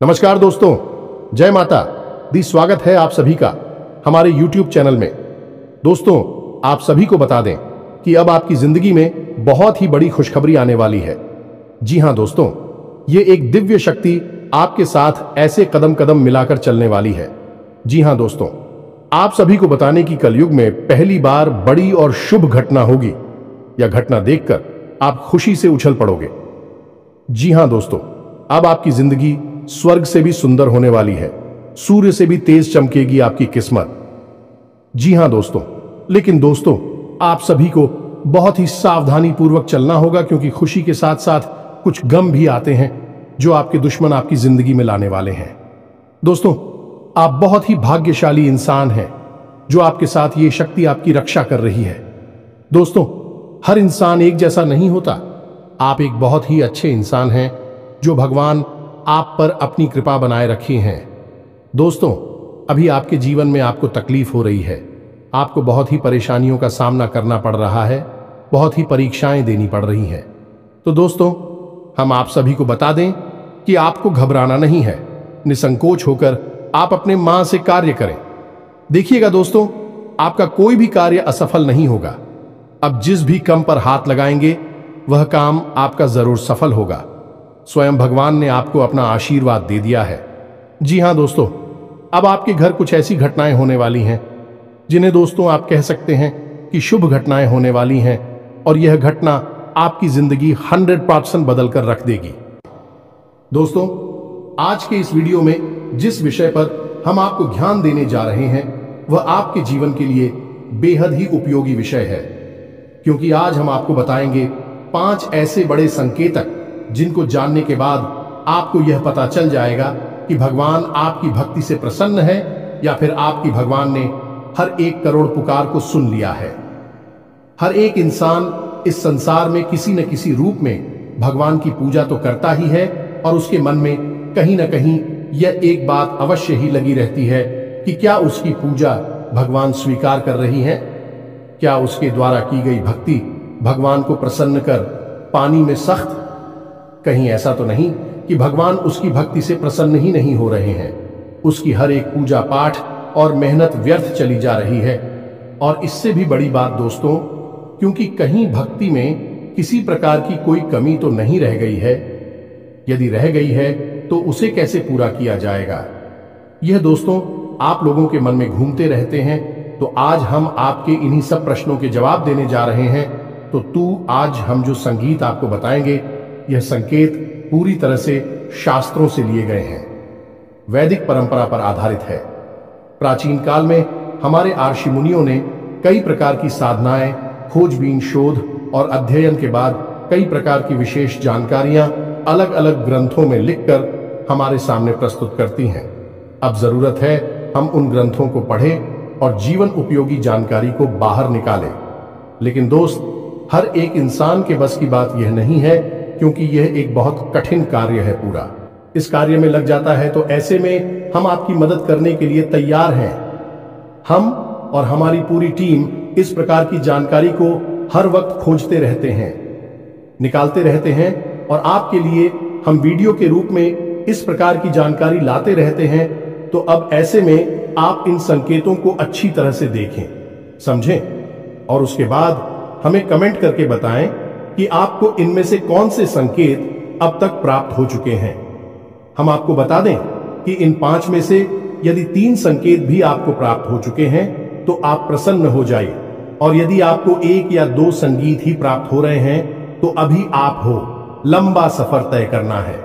नमस्कार दोस्तों, जय माता दी। स्वागत है आप सभी का हमारे YouTube चैनल में। दोस्तों, आप सभी को बता दें कि अब आपकी जिंदगी में बहुत ही बड़ी खुशखबरी आने वाली है। जी हां दोस्तों, ये एक दिव्य शक्ति आपके साथ ऐसे कदम कदम मिलाकर चलने वाली है। जी हां दोस्तों, आप सभी को बताने की कलयुग में पहली बार बड़ी और शुभ घटना होगी। यह घटना देखकर आप खुशी से उछल पड़ोगे। जी हां दोस्तों, अब आपकी जिंदगी स्वर्ग से भी सुंदर होने वाली है। सूर्य से भी तेज चमकेगी आपकी किस्मत। जी हां दोस्तों, लेकिन दोस्तों आप सभी को बहुत ही सावधानी पूर्वक चलना होगा, क्योंकि खुशी के साथ साथ कुछ गम भी आते हैं जो आपके दुश्मन आपकी जिंदगी में लाने वाले हैं। दोस्तों, आप बहुत ही भाग्यशाली इंसान हैं जो आपके साथ ये शक्ति आपकी रक्षा कर रही है। दोस्तों, हर इंसान एक जैसा नहीं होता। आप एक बहुत ही अच्छे इंसान हैं जो भगवान आप पर अपनी कृपा बनाए रखी हैं। दोस्तों, अभी आपके जीवन में आपको तकलीफ हो रही है। आपको बहुत ही परेशानियों का सामना करना पड़ रहा है, बहुत ही परीक्षाएं देनी पड़ रही हैं। तो दोस्तों, हम आप सभी को बता दें कि आपको घबराना नहीं है। निसंकोच होकर आप अपने मां से कार्य करें। देखिएगा दोस्तों, आपका कोई भी कार्य असफल नहीं होगा। अब जिस भी काम पर हाथ लगाएंगे वह काम आपका जरूर सफल होगा। स्वयं भगवान ने आपको अपना आशीर्वाद दे दिया है। जी हां दोस्तों, अब आपके घर कुछ ऐसी घटनाएं होने वाली हैं जिन्हें दोस्तों आप कह सकते हैं कि शुभ घटनाएं होने वाली हैं, और यह घटना आपकी जिंदगी 100% बदल कर रख देगी। दोस्तों, आज के इस वीडियो में जिस विषय पर हम आपको ध्यान देने जा रहे हैं वह आपके जीवन के लिए बेहद ही उपयोगी विषय है, क्योंकि आज हम आपको बताएंगे 5 ऐसे बड़े संकेतक जिनको जानने के बाद आपको यह पता चल जाएगा कि भगवान आपकी भक्ति से प्रसन्न है या फिर आपकी भगवान ने हर 1 करोड़ पुकार को सुन लिया है। हर एक इंसान इस संसार में किसी न किसी रूप में भगवान की पूजा तो करता ही है, और उसके मन में कहीं न कहीं यह एक बात अवश्य ही लगी रहती है कि क्या उसकी पूजा भगवान स्वीकार कर रही है, क्या उसके द्वारा की गई भक्ति भगवान को प्रसन्न कर पानी में सख्त। कहीं ऐसा तो नहीं कि भगवान उसकी भक्ति से प्रसन्न ही नहीं हो रहे हैं। उसकी हर एक पूजा पाठ और मेहनत व्यर्थ चली जा रही है। और इससे भी बड़ी बात दोस्तों, क्योंकि कहीं भक्ति में किसी प्रकार की कोई कमी तो नहीं रह गई है। यदि रह गई है तो उसे कैसे पूरा किया जाएगा, यह दोस्तों आप लोगों के मन में घूमते रहते हैं। तो आज हम आपके इन्हीं सब प्रश्नों के जवाब देने जा रहे हैं। तो आज हम जो संगीत आपको बताएंगे, यह संकेत पूरी तरह से शास्त्रों से लिए गए हैं, वैदिक परंपरा पर आधारित है। प्राचीन काल में हमारे ऋषि मुनियों ने कई प्रकार की साधनाएं, खोजबीन, शोध और अध्ययन के बाद कई प्रकार की विशेष जानकारियां अलग अलग ग्रंथों में लिखकर हमारे सामने प्रस्तुत करती हैं। अब जरूरत है हम उन ग्रंथों को पढ़ें और जीवन उपयोगी जानकारी को बाहर निकालें। लेकिन दोस्त, हर एक इंसान के बस की बात यह नहीं है, क्योंकि यह एक बहुत कठिन कार्य है। पूरा इस कार्य में लग जाता है, तो ऐसे में हम आपकी मदद करने के लिए तैयार हैं। हम और हमारी पूरी टीम इस प्रकार की जानकारी को हर वक्त खोजते रहते हैं, निकालते रहते हैं, और आपके लिए हम वीडियो के रूप में इस प्रकार की जानकारी लाते रहते हैं। तो अब ऐसे में आप इन संकेतों को अच्छी तरह से देखें, समझें, और उसके बाद हमें कमेंट करके बताएं कि आपको इनमें से कौन से संकेत अब तक प्राप्त हो चुके हैं। हम आपको बता दें कि इन 5 में से यदि 3 संकेत भी आपको प्राप्त हो चुके हैं तो आप प्रसन्न हो जाइए, और यदि आपको 1 या 2 संगीत ही प्राप्त हो रहे हैं तो अभी आप हो, लंबा सफर तय करना है।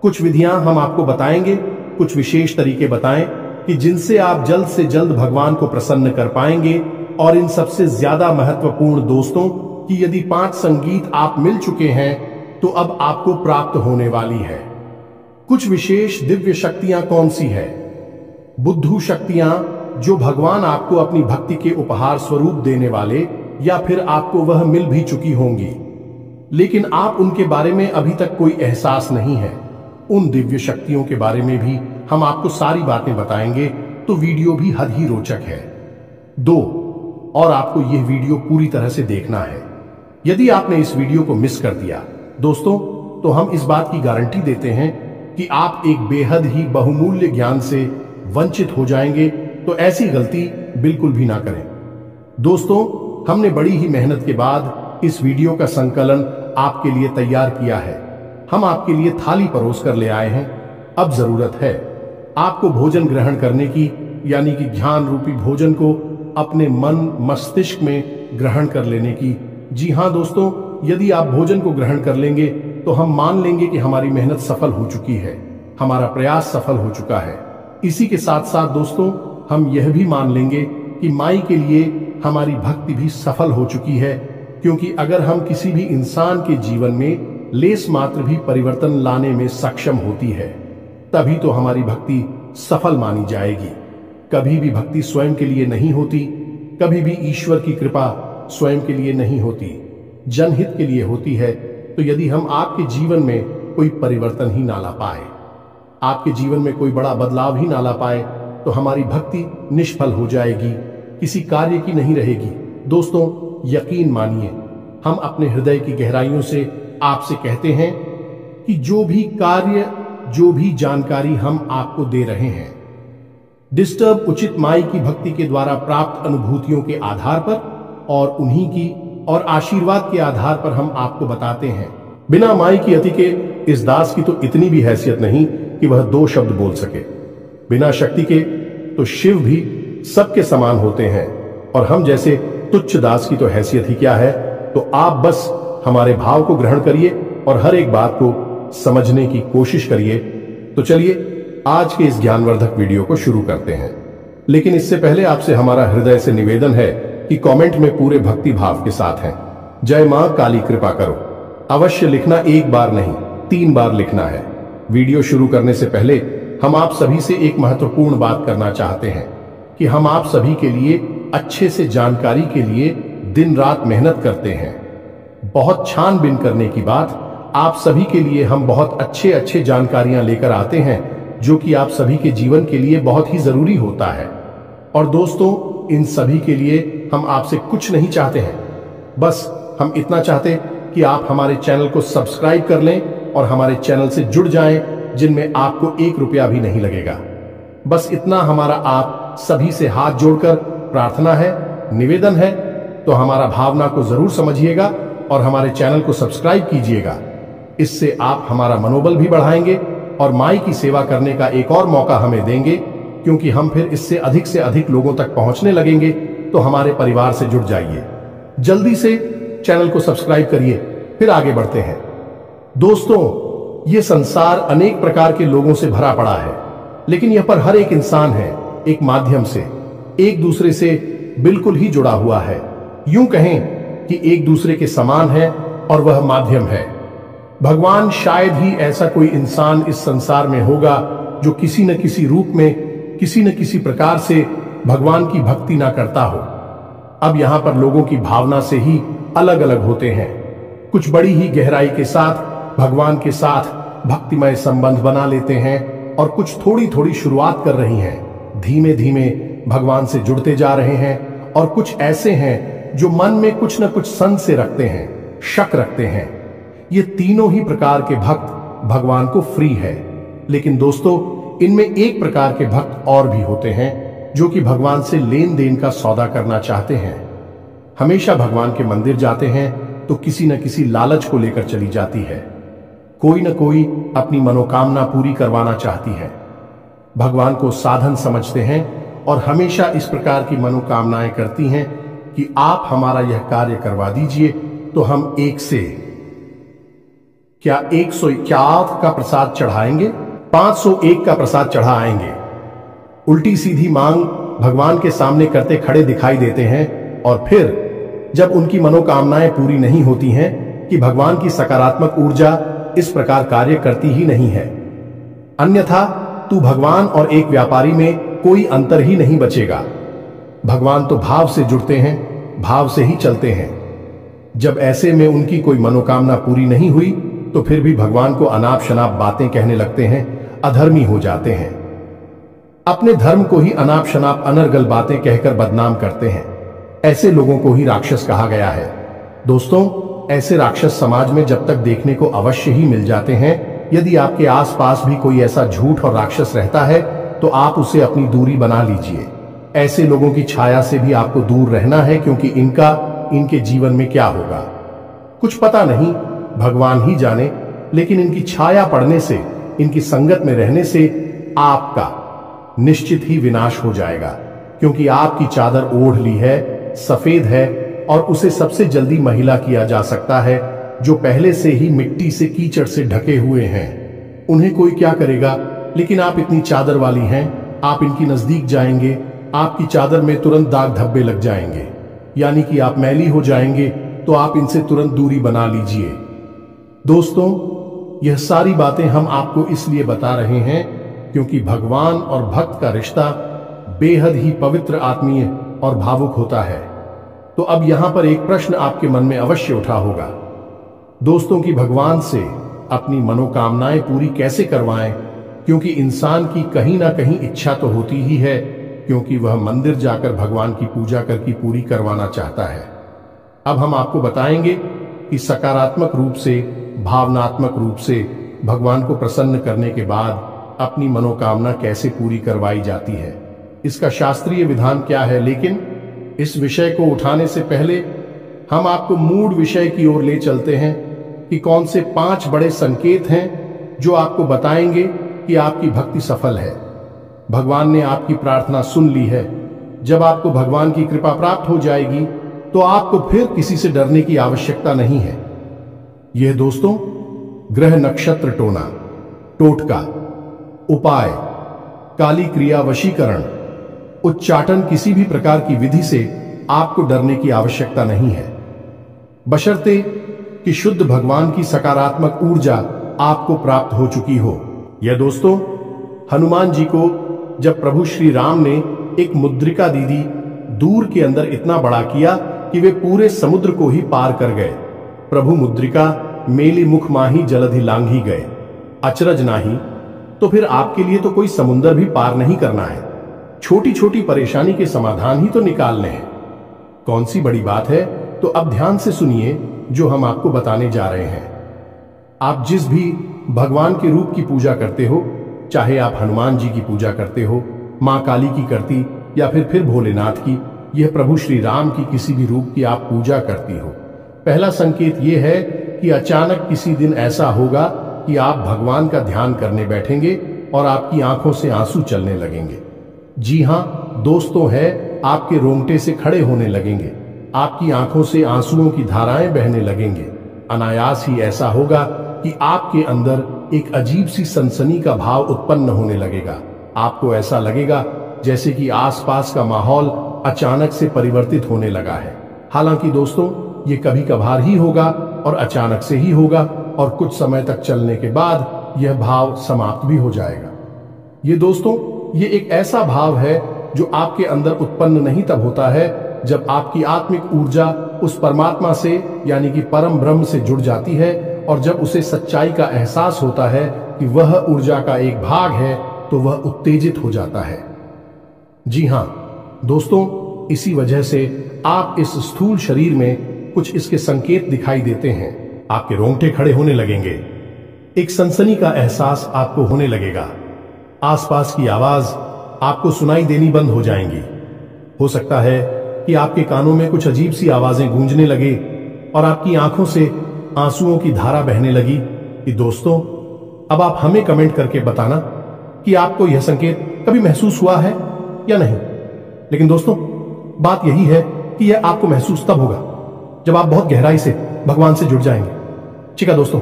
कुछ विधियां हम आपको बताएंगे, कुछ विशेष तरीके बताएं कि जिनसे आप जल्द से जल्द भगवान को प्रसन्न कर पाएंगे। और इन सबसे ज्यादा महत्वपूर्ण दोस्तों कि यदि 5 संगीत आप मिल चुके हैं तो अब आपको प्राप्त होने वाली है कुछ विशेष दिव्य शक्तियां। कौन सी है? बुद्धू शक्तियां, जो भगवान आपको अपनी भक्ति के उपहार स्वरूप देने वाले, या फिर आपको वह मिल भी चुकी होंगी लेकिन आप उनके बारे में अभी तक कोई एहसास नहीं है। उन दिव्य शक्तियों के बारे में भी हम आपको सारी बातें बताएंगे, तो वीडियो भी हद ही रोचक है। 2, और आपको यह वीडियो पूरी तरह से देखना है। यदि आपने इस वीडियो को मिस कर दिया दोस्तों, तो हम इस बात की गारंटी देते हैं कि आप एक बेहद ही बहुमूल्य ज्ञान से वंचित हो जाएंगे, तो ऐसी गलती बिल्कुल भी ना करें। दोस्तों, हमने बड़ी ही मेहनत के बाद इस वीडियो का संकलन आपके लिए तैयार किया है। हम आपके लिए थाली परोस कर ले आए हैं। अब जरूरत है आपको भोजन ग्रहण करने की, यानी कि ज्ञान रूपी भोजन को अपने मन मस्तिष्क में ग्रहण कर लेने की। जी हाँ दोस्तों, यदि आप भोजन को ग्रहण कर लेंगे तो हम मान लेंगे कि हमारी मेहनत सफल हो चुकी है, हमारा प्रयास सफल हो चुका है। इसी के साथ साथ दोस्तों, हम यह भी मान लेंगे कि माई के लिए हमारी भक्ति भी सफल हो चुकी है, क्योंकि अगर हम किसी भी इंसान के जीवन में लेस मात्र भी परिवर्तन लाने में सक्षम होती है, तभी तो हमारी भक्ति सफल मानी जाएगी। कभी भी भक्ति स्वयं के लिए नहीं होती, कभी भी ईश्वर की कृपा स्वयं के लिए नहीं होती, जनहित के लिए होती है। तो यदि हम आपके जीवन में कोई परिवर्तन ही ना ला पाए, आपके जीवन में कोई बड़ा बदलाव ही ना ला पाए, तो हमारी भक्ति निष्फल हो जाएगी, किसी कार्य की नहीं रहेगी। दोस्तों, यकीन मानिए, हम अपने हृदय की गहराइयों से आपसे कहते हैं कि जो भी कार्य, जो भी जानकारी हम आपको दे रहे हैं, डिस्टर्ब उचित माई की भक्ति के द्वारा प्राप्त अनुभूतियों के आधार पर और उन्हीं की और आशीर्वाद के आधार पर हम आपको बताते हैं। बिना माई की अति के इस दास की तो इतनी भी हैसियत नहीं कि वह दो शब्द बोल सके। बिना शक्ति के तो शिव भी सबके समान होते हैं, और हम जैसे तुच्छ दास की तो हैसियत ही क्या है। तो आप बस हमारे भाव को ग्रहण करिए और हर एक बात को समझने की कोशिश करिए। तो चलिए आज के इस ज्ञानवर्धक वीडियो को शुरू करते हैं। लेकिन इससे पहले आपसे हमारा हृदय से निवेदन है कि कमेंट में पूरे भक्ति भाव के साथ हैं, जय मां काली कृपा करो, अवश्य लिखना। एक बार नहीं, 3 बार लिखना है। वीडियो शुरू करने से पहले हम आप सभी से एक महत्वपूर्ण बात करना चाहते हैं कि हम आप सभी के लिए अच्छे से जानकारी के लिए दिन रात मेहनत करते हैं। बहुत छानबीन करने की बात, आप सभी के लिए हम बहुत अच्छे जानकारियां लेकर आते हैं, जो कि आप सभी के जीवन के लिए बहुत ही जरूरी होता है। और दोस्तों, इन सभी के लिए हम आपसे कुछ नहीं चाहते हैं, बस हम इतना चाहते कि आप हमारे चैनल को सब्सक्राइब कर लें और हमारे चैनल से जुड़ जाएं, जिनमें आपको 1 रुपया भी नहीं लगेगा। बस इतना हमारा आप सभी से हाथ जोड़कर प्रार्थना है, निवेदन है। तो हमारा भावना को जरूर समझिएगा और हमारे चैनल को सब्सक्राइब कीजिएगा। इससे आप हमारा मनोबल भी बढ़ाएंगे और माई की सेवा करने का एक और मौका हमें देंगे, क्योंकि हम फिर इससे अधिक से अधिक लोगों तक पहुंचने लगेंगे। तो हमारे परिवार से जुड़ जाइए, जल्दी से चैनल को सब्सक्राइब करिए, फिर आगे बढ़ते हैं। दोस्तों, ये संसार अनेक प्रकार के लोगों से भरा पड़ा है, लेकिन यह पर हर एक इंसान है एक माध्यम से, एक दूसरे से बिल्कुल ही जुड़ा हुआ है। यूं कहें कि एक दूसरे के समान है और वह माध्यम है। भगवान शायद ही ऐसा कोई इंसान इस संसार में होगा जो किसी न किसी रूप में, किसी न किसी प्रकार से भगवान की भक्ति ना करता हो। अब यहां पर लोगों की भावना से ही अलग अलग होते हैं। कुछ बड़ी ही गहराई के साथ भगवान के साथ भक्तिमय संबंध बना लेते हैं, और कुछ थोड़ी थोड़ी शुरुआत कर रही हैं, धीमे धीमे भगवान से जुड़ते जा रहे हैं। और कुछ ऐसे हैं जो मन में कुछ न कुछ संशय रखते हैं, शक रखते हैं। ये तीनों ही प्रकार के भक्त भगवान को फ्री है। लेकिन दोस्तों, इनमें एक प्रकार के भक्त और भी होते हैं जो कि भगवान से लेन देन का सौदा करना चाहते हैं। हमेशा भगवान के मंदिर जाते हैं तो किसी न किसी लालच को लेकर चली जाती है। कोई न कोई अपनी मनोकामना पूरी करवाना चाहती है। भगवान को साधन समझते हैं और हमेशा इस प्रकार की मनोकामनाएं करती हैं कि आप हमारा यह कार्य करवा दीजिए तो हम एक से क्या 151 का प्रसाद चढ़ाएंगे, 501 का प्रसाद चढ़ाएंगे। उल्टी सीधी मांग भगवान के सामने करते खड़े दिखाई देते हैं, और फिर जब उनकी मनोकामनाएं पूरी नहीं होती हैं कि भगवान की सकारात्मक ऊर्जा इस प्रकार कार्य करती ही नहीं है। अन्यथा तू भगवान और एक व्यापारी में कोई अंतर ही नहीं बचेगा। भगवान तो भाव से जुड़ते हैं, भाव से ही चलते हैं। जब ऐसे में उनकी कोई मनोकामना पूरी नहीं हुई तो फिर भी भगवान को अनाप शनाप बातें कहने लगते हैं, अधर्मी हो जाते हैं। अपने धर्म को ही अनाप शनाप अनर्गल बातें कहकर बदनाम करते हैं। ऐसे लोगों को ही राक्षस कहा गया है। दोस्तों, ऐसे राक्षस समाज में जब तक देखने को अवश्य ही मिल जाते हैं, यदि आपके आसपास भी कोई ऐसा झूठ और राक्षस रहता है तो आप उसे अपनी दूरी बना लीजिए। ऐसे लोगों की छाया से भी आपको दूर रहना है, क्योंकि इनके जीवन में क्या होगा कुछ पता नहीं, भगवान ही जाने। लेकिन इनकी छाया पड़ने से, इनकी संगत में रहने से आपका निश्चित ही विनाश हो जाएगा, क्योंकि आपकी चादर ओढ़ ली है, सफेद है, और उसे सबसे जल्दी महिला किया जा सकता है जो पहले से ही मिट्टी से, कीचड़ से ढके हुए हैं। उन्हें कोई क्या करेगा, लेकिन आप इतनी चादर वाली हैं, आप इनकी नजदीक जाएंगे, आपकी चादर में तुरंत दाग धब्बे लग जाएंगे, यानी कि आप मैली हो जाएंगे। तो आप इनसे तुरंत दूरी बना लीजिए। दोस्तों, यह सारी बातें हम आपको इसलिए बता रहे हैं क्योंकि भगवान और भक्त का रिश्ता बेहद ही पवित्र, आत्मीय और भावुक होता है। तो अब यहां पर एक प्रश्न आपके मन में अवश्य उठा होगा, दोस्तों कि भगवान से अपनी मनोकामनाएं पूरी कैसे करवाएं, क्योंकि इंसान की कहीं ना कहीं इच्छा तो होती ही है, क्योंकि वह मंदिर जाकर भगवान की पूजा करके पूरी करवाना चाहता है। अब हम आपको बताएंगे कि सकारात्मक रूप से, भावनात्मक रूप से भगवान को प्रसन्न करने के बाद अपनी मनोकामना कैसे पूरी करवाई जाती है, इसका शास्त्रीय विधान क्या है। लेकिन इस विषय को उठाने से पहले हम आपको मूल विषय की ओर ले चलते हैं कि कौन से 5 बड़े संकेत हैं जो आपको बताएंगे कि आपकी भक्ति सफल है, भगवान ने आपकी प्रार्थना सुन ली है। जब आपको भगवान की कृपा प्राप्त हो जाएगी तो आपको फिर किसी से डरने की आवश्यकता नहीं है। यह दोस्तों ग्रह नक्षत्र टोना, टोटका, उपाय, काली क्रिया, वशीकरण, उच्चाटन, किसी भी प्रकार की विधि से आपको डरने की आवश्यकता नहीं है, बशर्ते कि शुद्ध भगवान की सकारात्मक ऊर्जा आपको प्राप्त हो चुकी हो। यह दोस्तों हनुमान जी को जब प्रभु श्री राम ने एक मुद्रिका दीदी दूर के अंदर इतना बड़ा किया कि वे पूरे समुद्र को ही पार कर गए। प्रभु मुद्रिका मेली मुख माही जलधि लांघी गए, अचरज नाही। तो फिर आपके लिए तो कोई समुद्र भी पार नहीं करना है, छोटी छोटी परेशानी के समाधान ही तो निकालने हैं। कौन सी बड़ी बात है? तो अब ध्यान से सुनिए जो हम आपको बताने जा रहे हैं। आप जिस भी भगवान के रूप की पूजा करते हो, चाहे आप हनुमान जी की पूजा करते हो, मां काली की करती, या फिर भोलेनाथ की, यह प्रभु श्री राम की किसी भी रूप की आप पूजा करती हो, पहला संकेत यह है कि अचानक किसी दिन ऐसा होगा कि आप भगवान का ध्यान करने बैठेंगे और आपकी आंखों से आंसू चलने लगेंगे। जी हां दोस्तों, है आपके रोंगटे से खड़े होने लगेंगे, आपकी आंखों से आंसुओं की धाराएं बहने लगेंगे। अनायास ही ऐसा होगा कि आपके अंदर एक अजीब सी सनसनी का भाव उत्पन्न होने लगेगा। आपको ऐसा लगेगा जैसे कि आसपास का माहौल अचानक से परिवर्तित होने लगा है। हालांकि दोस्तों ये कभी कभार ही होगा और अचानक से ही होगा, और कुछ समय तक चलने के बाद यह भाव समाप्त भी हो जाएगा। ये दोस्तों ये एक ऐसा भाव है जो आपके अंदर उत्पन्न नहीं तब होता है जब आपकी आत्मिक ऊर्जा उस परमात्मा से यानी कि परम ब्रह्म से जुड़ जाती है, और जब उसे सच्चाई का एहसास होता है कि वह ऊर्जा का एक भाग है तो वह उत्तेजित हो जाता है। जी हां दोस्तों, इसी वजह से आप इस स्थूल शरीर में कुछ इसके संकेत दिखाई देते हैं। आपके रोंगटे खड़े होने लगेंगे, एक सनसनी का एहसास आपको होने लगेगा, आसपास की आवाज आपको सुनाई देनी बंद हो जाएंगी। हो सकता है कि आपके कानों में कुछ अजीब सी आवाजें गूंजने लगे और आपकी आंखों से आंसुओं की धारा बहने लगी। कि दोस्तों अब आप हमें कमेंट करके बताना कि आपको यह संकेत कभी महसूस हुआ है या नहीं। लेकिन दोस्तों बात यही है कि यह आपको महसूस तब होगा जब आप बहुत गहराई से भगवान से जुड़ जाएंगे। ठीक है दोस्तों,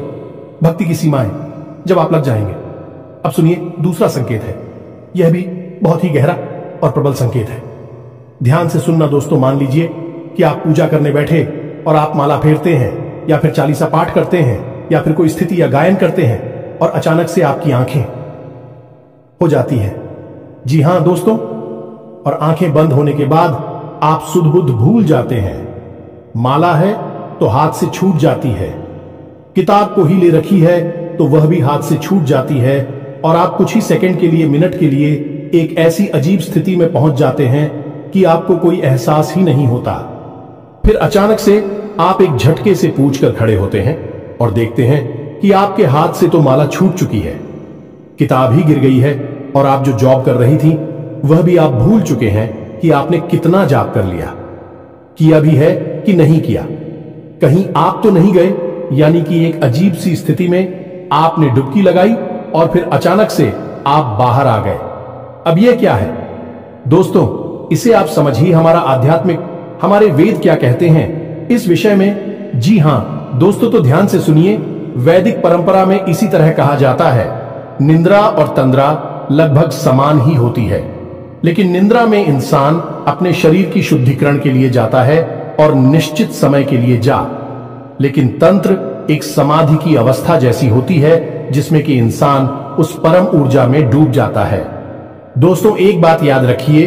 भक्ति की सीमाएं जब आप लग जाएंगे। अब सुनिए दूसरा संकेत है, यह भी बहुत ही गहरा और प्रबल संकेत है। ध्यान से सुनना दोस्तों। मान लीजिए कि आप पूजा करने बैठे और आप माला फेरते हैं या फिर चालीसा पाठ करते हैं या फिर कोई स्थिति या गायन करते हैं और अचानक से आपकी आंखें हो जाती है। जी हां दोस्तों, और आंखें बंद होने के बाद आप सुध बुध भूल जाते हैं। माला है तो हाथ से छूट जाती है, किताब को ही ले रखी है तो वह भी हाथ से छूट जाती है, और आप कुछ ही सेकंड के लिए, मिनट के लिए एक ऐसी अजीब स्थिति में पहुंच जाते हैं कि आपको कोई एहसास ही नहीं होता। फिर अचानक से आप एक झटके से पूछ कर खड़े होते हैं और देखते हैं कि आपके हाथ से तो माला छूट चुकी है, किताब ही गिर गई है, और आप जो जॉब कर रही थी वह भी आप भूल चुके हैं कि आपने कितना जाप कर लिया, किया भी है कि नहीं किया। कहीं आप तो नहीं गए, यानी कि एक अजीब सी स्थिति में आपने डुबकी लगाई और फिर अचानक से आप बाहर आ गए। अब यह क्या है दोस्तों, इसे आप समझिए हमारा आध्यात्मिक, हमारे वेद क्या कहते हैं इस विषय में। जी हां दोस्तों, तो ध्यान से सुनिए। वैदिक परंपरा में इसी तरह कहा जाता है, निंद्रा और तंद्रा लगभग समान ही होती है, लेकिन निंद्रा में इंसान अपने शरीर की शुद्धिकरण के लिए जाता है और निश्चित समय के लिए जा, लेकिन तंत्र एक समाधि की अवस्था जैसी होती है जिसमें कि इंसान उस परम ऊर्जा में डूब जाता है। दोस्तों एक बात याद रखिए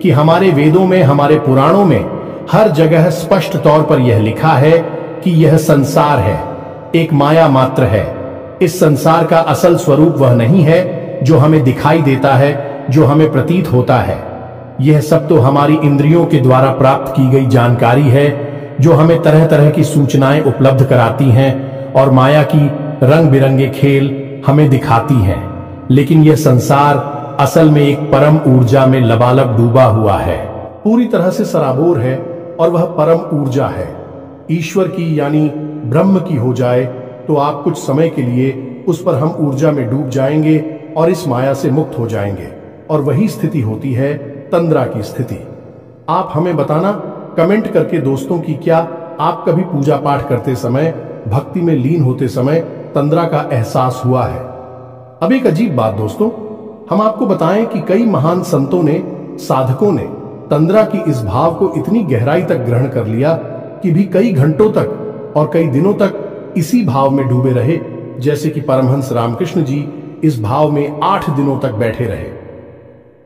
कि हमारे वेदों में, हमारे पुराणों में हर जगह स्पष्ट तौर पर यह लिखा है कि यह संसार है, एक माया मात्र है। इस संसार का असल स्वरूप वह नहीं है जो हमें दिखाई देता है, जो हमें प्रतीत होता है। यह सब तो हमारी इंद्रियों के द्वारा प्राप्त की गई जानकारी है, जो हमें तरह तरह की सूचनाएं उपलब्ध कराती हैं और माया की रंग बिरंगे खेल हमें दिखाती हैं। लेकिन यह संसार असल में एक परम ऊर्जा में लबालब डूबा हुआ है, पूरी तरह से सराबोर है, और वह परम ऊर्जा है ईश्वर की, यानी ब्रह्म की हो जाए तो आप कुछ समय के लिए उस पर हम ऊर्जा में डूब जाएंगे और इस माया से मुक्त हो जाएंगे, और वही स्थिति होती है तंद्रा की स्थिति। आप हमें बताना कमेंट करके दोस्तों कि क्या आप कभी पूजा पाठ करते समय, भक्ति में लीन होते समय तंद्रा का एहसास हुआ है। अब एक अजीब बात दोस्तों, हम आपको बताएं कि कई महान संतों ने, साधकों ने तंद्रा की इस भाव को इतनी गहराई तक ग्रहण कर लिया कि भी कई घंटों तक और कई दिनों तक इसी भाव में डूबे रहे। जैसे कि परमहंस रामकृष्ण जी इस भाव में 8 दिनों तक बैठे रहे,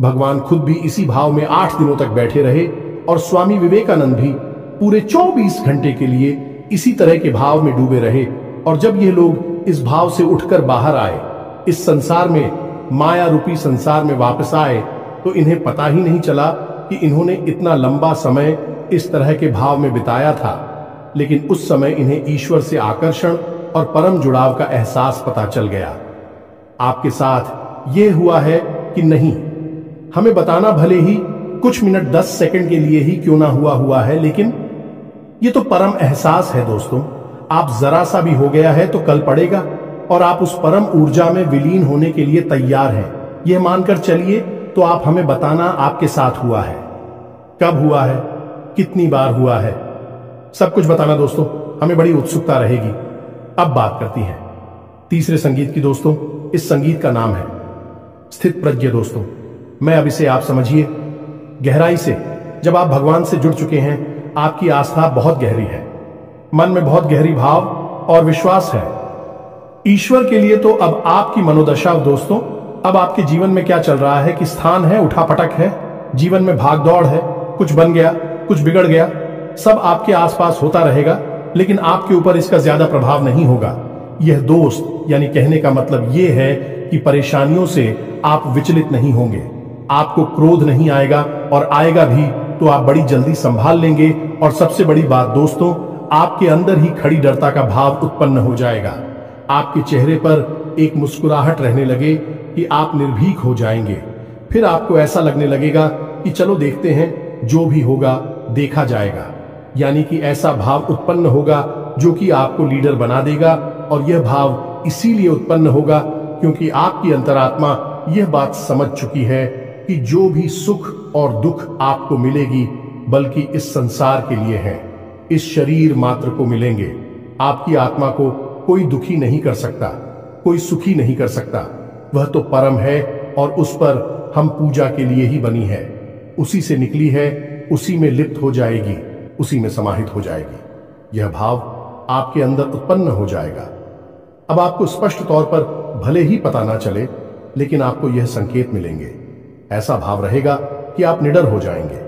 भगवान खुद भी इसी भाव में 8 दिनों तक बैठे रहे, और स्वामी विवेकानंद भी पूरे 24 घंटे के लिए इसी तरह के भाव में डूबे रहे। और जब ये लोग इस भाव से उठकर बाहर आए, इस संसार में, माया रूपी संसार में वापस आए, तो इन्हें पता ही नहीं चला कि इन्होंने इतना लंबा समय इस तरह के भाव में बिताया था। लेकिन उस समय इन्हें ईश्वर से आकर्षण और परम जुड़ाव का एहसास पता चल गया। आपके साथ ये हुआ है कि नहीं, हमें बताना भले ही कुछ मिनट 10 सेकंड के लिए ही क्यों ना हुआ है, लेकिन ये तो परम एहसास है दोस्तों। आप जरा सा भी हो गया है तो कल पड़ेगा, और आप उस परम ऊर्जा में विलीन होने के लिए तैयार हैं। यह मानकर चलिए, तो आप हमें बताना आपके साथ हुआ है, कब हुआ है, कितनी बार हुआ है, सब कुछ बताना दोस्तों, हमें बड़ी उत्सुकता रहेगी। अब बात करती हैं तीसरे संगीत की दोस्तों। इस संगीत का नाम है स्थित प्रज्ञ दोस्तों। मैं अब इसे आप समझिए गहराई से। जब आप भगवान से जुड़ चुके हैं, आपकी आस्था बहुत गहरी है, मन में बहुत गहरी भाव और विश्वास है ईश्वर के लिए। तो अब आपकी मनोदशा दोस्तों, अब आपके जीवन में क्या चल रहा है कि स्थान है, उठापटक है, जीवन में भाग दौड़ है, कुछ बन गया, कुछ बिगड़ गया, सब आपके आसपास होता रहेगा, लेकिन आपके ऊपर इसका ज्यादा प्रभाव नहीं होगा। यह दोस्त, यानी कहने का मतलब यह है कि परेशानियों से आप विचलित नहीं होंगे, आपको क्रोध नहीं आएगा, और आएगा भी तो आप बड़ी जल्दी संभाल लेंगे। और सबसे बड़ी बात दोस्तों, आपके अंदर ही खड़ी डरता का भाव उत्पन्न हो जाएगा। आपके चेहरे पर एक मुस्कुराहट रहने लगे कि आप निर्भीक हो जाएंगे। फिर आपको ऐसा लगने लगेगा कि चलो देखते हैं, जो भी होगा देखा जाएगा। यानी कि ऐसा भाव उत्पन्न होगा जो कि आपको लीडर बना देगा। और यह भाव इसीलिए उत्पन्न होगा क्योंकि आपकी अंतरात्मा यह बात समझ चुकी है कि जो भी सुख और दुख आपको मिलेगी, बल्कि इस संसार के लिए है, इस शरीर मात्र को मिलेंगे। आपकी आत्मा को कोई दुखी नहीं कर सकता, कोई सुखी नहीं कर सकता। वह तो परम है, और उस पर हम पूजा के लिए ही बनी है, उसी से निकली है, उसी में लिप्त हो जाएगी, उसी में समाहित हो जाएगी। यह भाव आपके अंदर उत्पन्न हो जाएगा। अब आपको स्पष्ट तौर पर भले ही पता ना चले, लेकिन आपको यह संकेत मिलेंगे। ऐसा भाव रहेगा कि आप निडर हो जाएंगे,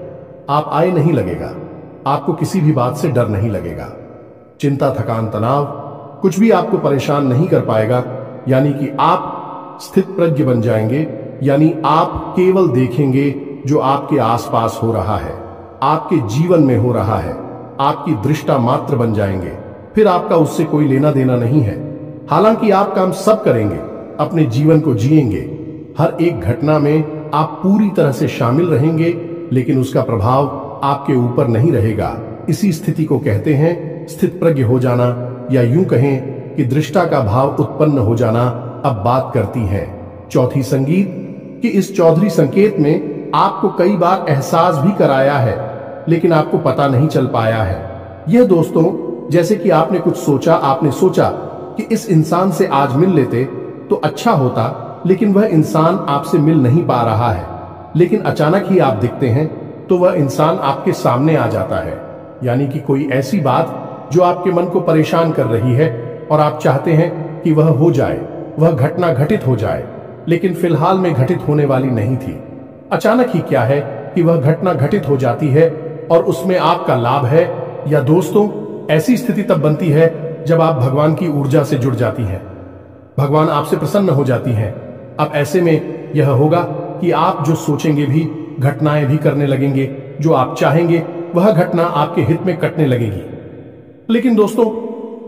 आप आए नहीं लगेगा, आपको किसी भी बात से डर नहीं लगेगा। चिंता, थकान, तनाव कुछ भी आपको परेशान नहीं कर पाएगा। यानी कि आप स्थित प्रज्ञ बन जाएंगे, यानी आप केवल देखेंगे जो आपके आसपास हो रहा है, आपके जीवन में हो रहा है, आपकी दृष्टा मात्र बन जाएंगे। फिर आपका उससे कोई लेना देना नहीं है। हालांकि आप काम सब करेंगे, अपने जीवन को जिएंगे, हर एक घटना में आप पूरी तरह से शामिल रहेंगे, लेकिन उसका प्रभाव आपके ऊपर नहीं रहेगा। इसी स्थिति को कहते हैं स्थित प्रज्ञ हो जाना, या यूं कहें कि दृष्टा का भाव उत्पन्न हो जाना। अब बात करती है चौथी संगीत कि इस चौधरी संकेत में आपको कई बार एहसास भी कराया है, लेकिन आपको पता नहीं चल पाया है। यह दोस्तों जैसे कि आपने कुछ सोचा, आपने सोचा कि इस इंसान से आज मिल लेते तो अच्छा होता, लेकिन वह इंसान आपसे मिल नहीं पा रहा है। लेकिन अचानक ही आप दिखते हैं तो वह इंसान आपके सामने आ जाता है। यानी कि कोई ऐसी बात जो आपके मन को परेशान कर रही है और आप चाहते हैं कि वह हो जाए, वह घटना घटित हो जाए, लेकिन फिलहाल में घटित होने वाली नहीं थी। अचानक ही क्या है कि वह घटना घटित हो जाती है और उसमें आपका लाभ है। या दोस्तों ऐसी स्थिति तब बनती है जब आप भगवान की ऊर्जा से जुड़ जाती हैं, भगवान आपसे प्रसन्न हो जाती हैं। अब ऐसे में यह होगा कि आप जो सोचेंगे भी, घटनाएं भी करने लगेंगे, जो आप चाहेंगे वह घटना आपके हित में कटने लगेगी। लेकिन दोस्तों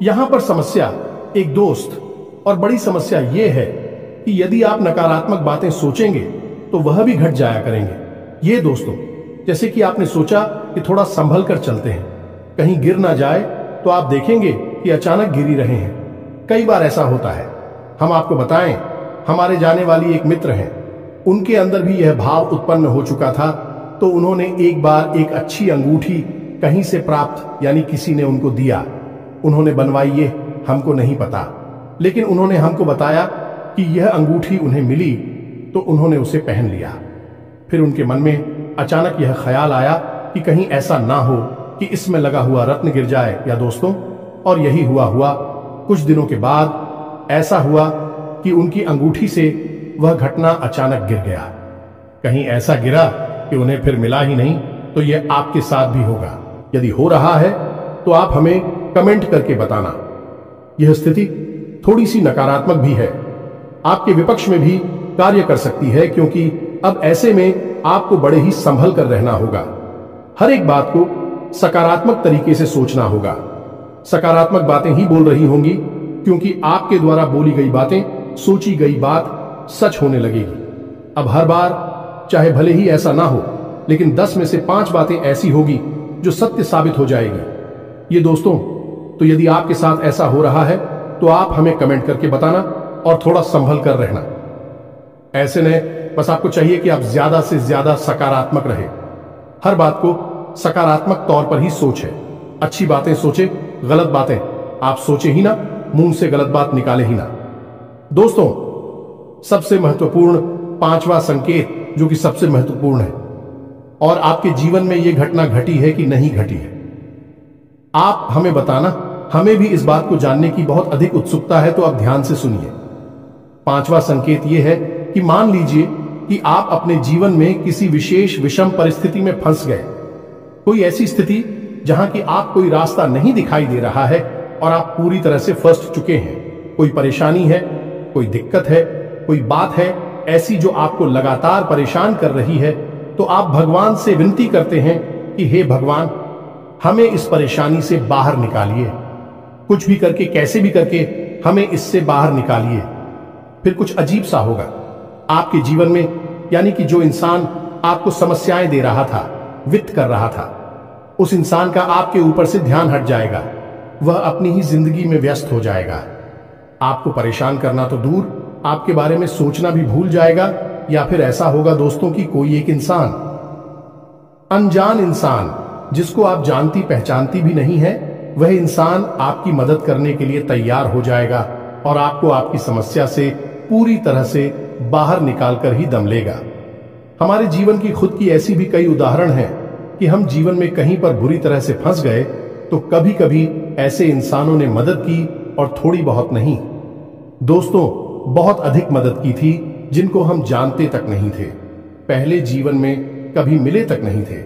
यहां पर समस्या एक दोस्त और बड़ी समस्या यह है कि यदि आप नकारात्मक बातें सोचेंगे तो वह भी घट जाया करेंगे। ये दोस्तों जैसे कि आपने सोचा कि थोड़ा संभल कर चलते हैं, कहीं गिर ना जाए, तो आप देखेंगे कि अचानक गिर ही रहे हैं। कई बार ऐसा होता है। हम आपको बताएं, हमारे जाने वाली एक मित्र हैं, उनके अंदर भी यह भाव उत्पन्न हो चुका था। तो उन्होंने एक बार एक अच्छी अंगूठी कहीं से प्राप्त, यानी किसी ने उनको दिया, उन्होंने बनवाई, ये हमको नहीं पता, लेकिन उन्होंने हमको बताया कि यह अंगूठी उन्हें मिली तो उन्होंने उसे पहन लिया। फिर उनके मन में अचानक यह ख्याल आया कि कहीं ऐसा ना हो कि इसमें लगा हुआ रत्न गिर जाए। या दोस्तों और यही हुआ कुछ दिनों के बाद ऐसा हुआ कि उनकी अंगूठी से वह घटना अचानक गिर गया। कहीं ऐसा गिरा कि उन्हें फिर मिला ही नहीं। तो यह आपके साथ भी होगा। यदि हो रहा है तो आप हमें कमेंट करके बताना। यह स्थिति थोड़ी सी नकारात्मक भी है, आपके विपक्ष में भी कार्य कर सकती है, क्योंकि अब ऐसे में आपको बड़े ही संभल कर रहना होगा। हर एक बात को सकारात्मक तरीके से सोचना होगा। सकारात्मक बातें ही बोल रही होंगी, क्योंकि आपके द्वारा बोली गई बातें, सोची गई बात सच होने लगेगी। अब हर बार चाहे भले ही ऐसा ना हो, लेकिन 10 में से 5 बातें ऐसी होगी जो सत्य साबित हो जाएगी। ये दोस्तों तो यदि आपके साथ ऐसा हो रहा है तो आप हमें कमेंट करके बताना और थोड़ा संभल कर रहना। ऐसे ने बस आपको चाहिए कि आप ज्यादा से ज्यादा सकारात्मक रहे। हर बात को सकारात्मक तौर पर ही सोचे। अच्छी बातें सोचे, गलत बातें आप सोचे ही ना, मुंह से गलत बात निकाले ही ना। दोस्तों सबसे महत्वपूर्ण 5वां संकेत, जो कि सबसे महत्वपूर्ण है, और आपके जीवन में यह घटना घटी है कि नहीं घटी है, आप हमें बताना। हमें भी इस बात को जानने की बहुत अधिक उत्सुकता है, तो आप ध्यान से सुनिए। 5वां संकेत यह है कि मान लीजिए कि आप अपने जीवन में किसी विशेष विषम परिस्थिति में फंस गए। कोई ऐसी स्थिति जहां कि आप कोई रास्ता नहीं दिखाई दे रहा है और आप पूरी तरह से फंस चुके हैं। कोई परेशानी है, कोई दिक्कत है, कोई बात है ऐसी जो आपको लगातार परेशान कर रही है, तो आप भगवान से विनती करते हैं कि हे भगवान, हमें इस परेशानी से बाहर निकालिए। कुछ भी करके, कैसे भी करके हमें इससे बाहर निकालिए। फिर कुछ अजीब सा होगा आपके जीवन में, यानी कि जो इंसान आपको समस्याएं दे रहा था, वित्त कर रहा था, उस इंसान का आपके ऊपर से ध्यान हट जाएगा। वह अपनी ही जिंदगी में व्यस्त हो जाएगा। आपको परेशान करना तो दूर, आपके बारे में सोचना भी भूल जाएगा। या फिर ऐसा होगा दोस्तों कि कोई एक इंसान, अनजान इंसान, जिसको आप जानती पहचानती भी नहीं है, वह इंसान आपकी मदद करने के लिए तैयार हो जाएगा और आपको आपकी समस्या से पूरी तरह से बाहर निकालकर ही दम लेगा। हमारे जीवन की खुद की ऐसी भी कई उदाहरण हैं कि हम जीवन में कहीं पर बुरी तरह से फंस गए तो कभी कभी ऐसे इंसानों ने मदद की, और थोड़ी बहुत नहीं दोस्तों, बहुत अधिक मदद की थी, जिनको हम जानते तक नहीं थे, पहले जीवन में कभी मिले तक नहीं थे।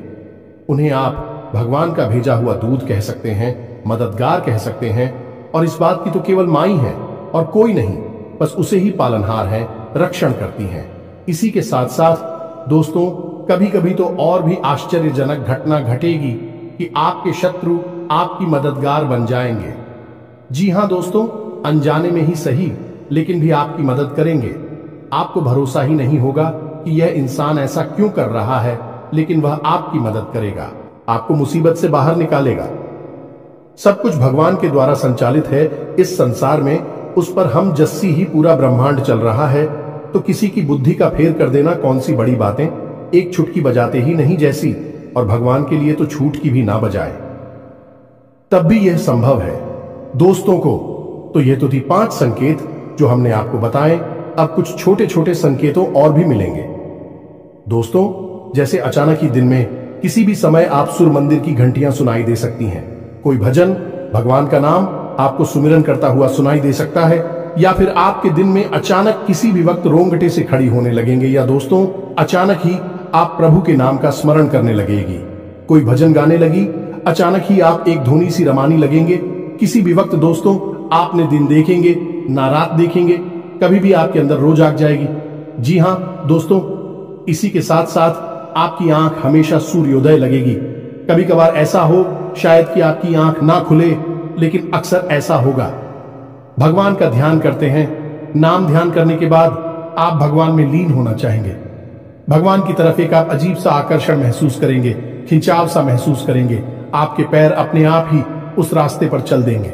उन्हें आप भगवान का भेजा हुआ दूत कह सकते हैं, मददगार कह सकते हैं, और इस बात की तो केवल माई है और कोई नहीं, बस उसे ही पालनहार है, रक्षण करती हैं। इसी के साथ साथ दोस्तों कभी कभी तो और भी आश्चर्यजनक घटना घटेगी कि आपके शत्रु आपकी मददगार बन जाएंगे। जी हां दोस्तों, अनजाने में ही सही लेकिन भी आपकी मदद करेंगे। आपको भरोसा ही नहीं होगा कि यह इंसान ऐसा क्यों कर रहा है, लेकिन वह आपकी मदद करेगा, आपको मुसीबत से बाहर निकालेगा। सब कुछ भगवान के द्वारा संचालित है इस संसार में, उस पर हम जस्सी ही पूरा ब्रह्मांड चल रहा है, तो किसी की बुद्धि का फेर कर देना कौन सी बड़ी बातें, एक छुटकी बजाते ही नहीं जैसी, और भगवान के लिए तो छूट की भी ना बजाए तब भी यह संभव है। दोस्तों को तो ये तो थी 5 संकेत जो हमने आपको बताए। अब कुछ छोटे छोटे संकेतों और भी मिलेंगे। दोस्तों, जैसे अचानक ही दिन में किसी भी समय आप सुर मंदिर की घंटियां सुनाई दे सकती हैं, कोई भजन, भगवान का नाम आपको सुमिरन करता हुआ सुनाई दे सकता है, या फिर आपके दिन में अचानक किसी भी वक्त रोंगटे से खड़ी होने लगेंगे, या दोस्तों अचानक ही आप प्रभु के नाम का स्मरण करने लगेगी, कोई भजन गाने लगी, अचानक ही आप एक धुनी सी रमानी लगेंगे। किसी भी वक्त दोस्तों आपने दिन देखेंगे ना रात देखेंगे, कभी भी आपके अंदर रोज आग जाएगी। जी हां दोस्तों, इसी के साथ साथ आपकी आंख हमेशा सूर्योदय लगेगी। कभी कभार ऐसा हो शायद कि आपकी आंख ना खुले, लेकिन अक्सर ऐसा होगा। भगवान का ध्यान करते हैं, नाम ध्यान करने के बाद आप भगवान में लीन होना चाहेंगे। भगवान की तरफ एक आप अजीब सा आकर्षण महसूस करेंगे, खिंचाव सा महसूस करेंगे, आपके पैर अपने आप ही उस रास्ते पर चल देंगे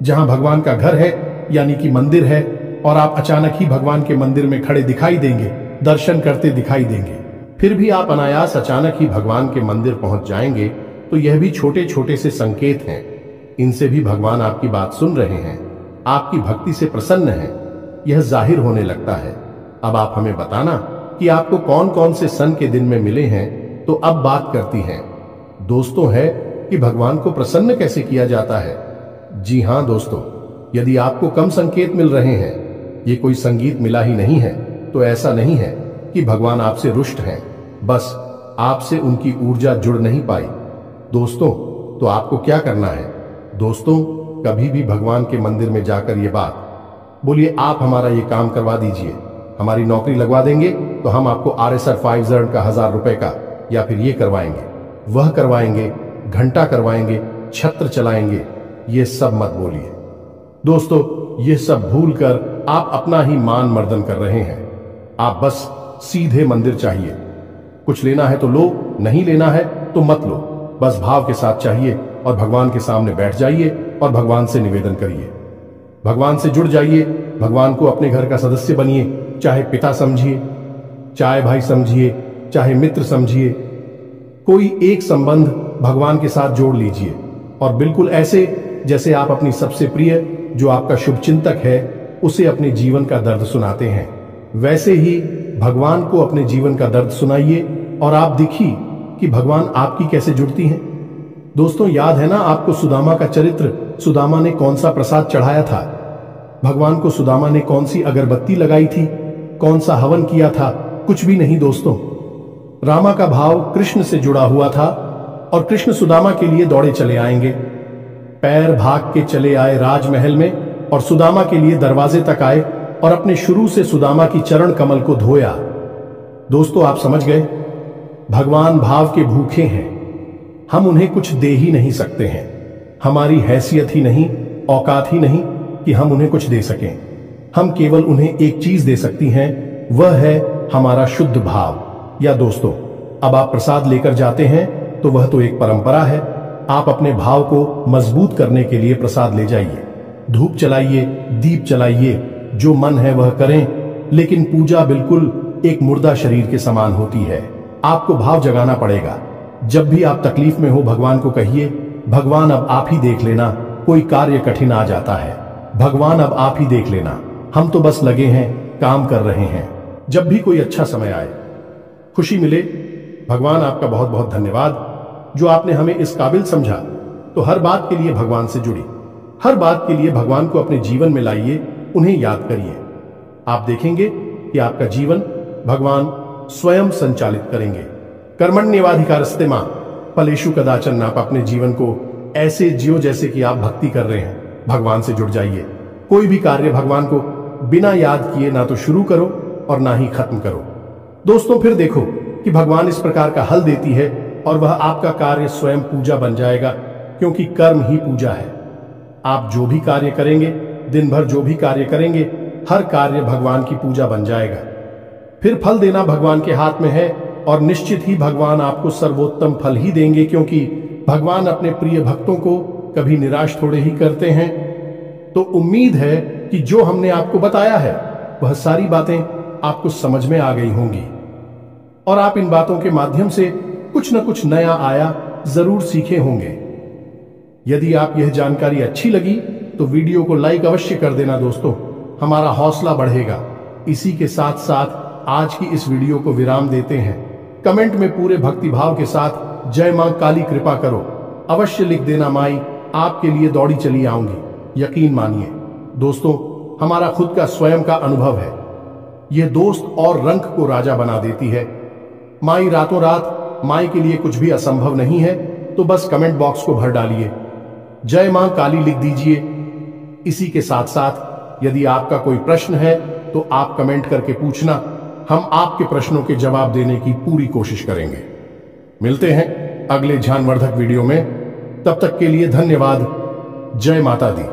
जहां भगवान का घर है, यानी कि मंदिर है, और आप अचानक ही भगवान के मंदिर में खड़े दिखाई देंगे, दर्शन करते दिखाई देंगे। फिर भी आप अनायास अचानक ही भगवान के मंदिर पहुंच जाएंगे, तो यह भी छोटे छोटे से संकेत हैं। इनसे भी भगवान आपकी बात सुन रहे हैं, आपकी भक्ति से प्रसन्न है, यह जाहिर होने लगता है। अब आप हमें बताना कि आपको कौन कौन से सन के दिन में मिले हैं। तो अब बात करती हैं दोस्तों है कि भगवान को प्रसन्न कैसे किया जाता है। जी हां दोस्तों, यदि आपको कम संकेत मिल रहे हैं, ये कोई संगीत मिला ही नहीं है, तो ऐसा नहीं है कि भगवान आपसे रुष्ट हैं, बस आपसे उनकी ऊर्जा जुड़ नहीं पाई। दोस्तों, तो आपको क्या करना है? दोस्तों, कभी भी भगवान के मंदिर में जाकर ये बात बोलिए, आप हमारा ये काम करवा दीजिए, हमारी नौकरी लगवा देंगे तो हम आपको RSR 5 का 1000 रुपए का, या फिर ये करवाएंगे, वह करवाएंगे, घंटा करवाएंगे, छत्र चलाएंगे, ये सब मत बोलिए। दोस्तों, ये सब भूल कर आप अपना ही मान मर्दन कर रहे हैं। आप बस सीधे मंदिर चाहिए, कुछ लेना है तो लो, नहीं लेना है तो मत लो, बस भाव के साथ चाहिए, और भगवान के सामने बैठ जाइए और भगवान से निवेदन करिए, भगवान से जुड़ जाइए, भगवान को अपने घर का सदस्य बनिए, चाहे पिता समझिए, चाहे भाई समझिए, चाहे मित्र समझिए, कोई एक संबंध भगवान के साथ जोड़ लीजिए, और बिल्कुल ऐसे जैसे आप अपनी सबसे प्रिय जो आपका शुभचिंतक है उसे अपने जीवन का दर्द सुनाते हैं, वैसे ही भगवान को अपने जीवन का दर्द सुनाइए, और आप देखिए कि भगवान आपकी कैसे जुड़ती हैं। दोस्तों, याद है ना आपको सुदामा का चरित्र, सुदामा ने कौन सा प्रसाद चढ़ाया था, भगवान को सुदामा ने कौन सी अगरबत्ती लगाई थी, कौन सा हवन किया था? कुछ भी नहीं दोस्तों। रामा का भाव कृष्ण से जुड़ा हुआ था, और कृष्ण सुदामा के लिए दौड़े चले आएंगे, पैर भाग के चले आए राजमहल में, और सुदामा के लिए दरवाजे तक आए, और अपने शुरू से सुदामा की चरण कमल को धोया। दोस्तों, आप समझ गए, भगवान भाव के भूखे हैं, हम उन्हें कुछ दे ही नहीं सकते हैं, हमारी हैसियत ही नहीं, औकात ही नहीं कि हम उन्हें कुछ दे सकें। हम केवल उन्हें एक चीज दे सकती हैं, वह है हमारा शुद्ध भाव। या दोस्तों, अब आप प्रसाद लेकर जाते हैं तो वह तो एक परंपरा है, आप अपने भाव को मजबूत करने के लिए प्रसाद ले जाइए, धूप चलाइए, दीप चलाइए, जो मन है वह करें, लेकिन पूजा बिल्कुल एक मुर्दा शरीर के समान होती है। आपको भाव जगाना पड़ेगा। जब भी आप तकलीफ में हो, भगवान को कहिए, भगवान अब आप ही देख लेना, कोई कार्य कठिन आ जाता है, भगवान अब आप ही देख लेना, हम तो बस लगे हैं, काम कर रहे हैं। जब भी कोई अच्छा समय आए, खुशी मिले, भगवान आपका बहुत बहुत धन्यवाद जो आपने हमें इस काबिल समझा। तो हर बात के लिए भगवान से जुड़ी, हर बात के लिए भगवान को अपने जीवन में लाइए, उन्हें याद करिए। आप देखेंगे कि आपका जीवन भगवान स्वयं संचालित करेंगे। कर्मण्येवाधिकारस्ते मां फलेषु कदाचन। आप अपने जीवन को ऐसे जियो जैसे कि आप भक्ति कर रहे हैं। भगवान से जुड़ जाइए। कोई भी कार्य भगवान को बिना याद किए ना तो शुरू करो और ना ही खत्म करो। दोस्तों, फिर देखो कि भगवान इस प्रकार का हल देती है और वह आपका कार्य स्वयं पूजा बन जाएगा, क्योंकि कर्म ही पूजा है। आप जो भी कार्य करेंगे दिन भर जो भी कार्य करेंगे हर कार्य भगवान की पूजा बन जाएगा। फिर फल देना भगवान के हाथ में है और निश्चित ही भगवान आपको सर्वोत्तम फल ही देंगे, क्योंकि भगवान अपने प्रिय भक्तों को कभी निराश थोड़े ही करते हैं। तो उम्मीद है कि जो हमने आपको बताया है वह सारी बातें आपको समझ में आ गई होंगी और आप इन बातों के माध्यम से कुछ न कुछ नया आया जरूर सीखे होंगे। यदि आप यह जानकारी अच्छी लगी तो वीडियो को लाइक अवश्य कर देना दोस्तों, हमारा हौसला बढ़ेगा। इसी के साथ साथ आज की इस वीडियो को विराम देते हैं। कमेंट में पूरे भक्तिभाव के साथ जय मां काली कृपा करो अवश्य लिख देना। माई आपके लिए दौड़ी चली आऊंगी। यकीन मानिए दोस्तों, हमारा खुद का स्वयं का अनुभव है। यह दोस्त और रंग को राजा बना देती है। माई रातों रात, माई के लिए कुछ भी असंभव नहीं है। तो बस कमेंट बॉक्स को भर डालिए, जय मां काली लिख दीजिए। इसी के साथ साथ यदि आपका कोई प्रश्न है तो आप कमेंट करके पूछना, हम आपके प्रश्नों के जवाब देने की पूरी कोशिश करेंगे। मिलते हैं अगले ज्ञानवर्धक वीडियो में, तब तक के लिए धन्यवाद। जय माता दी।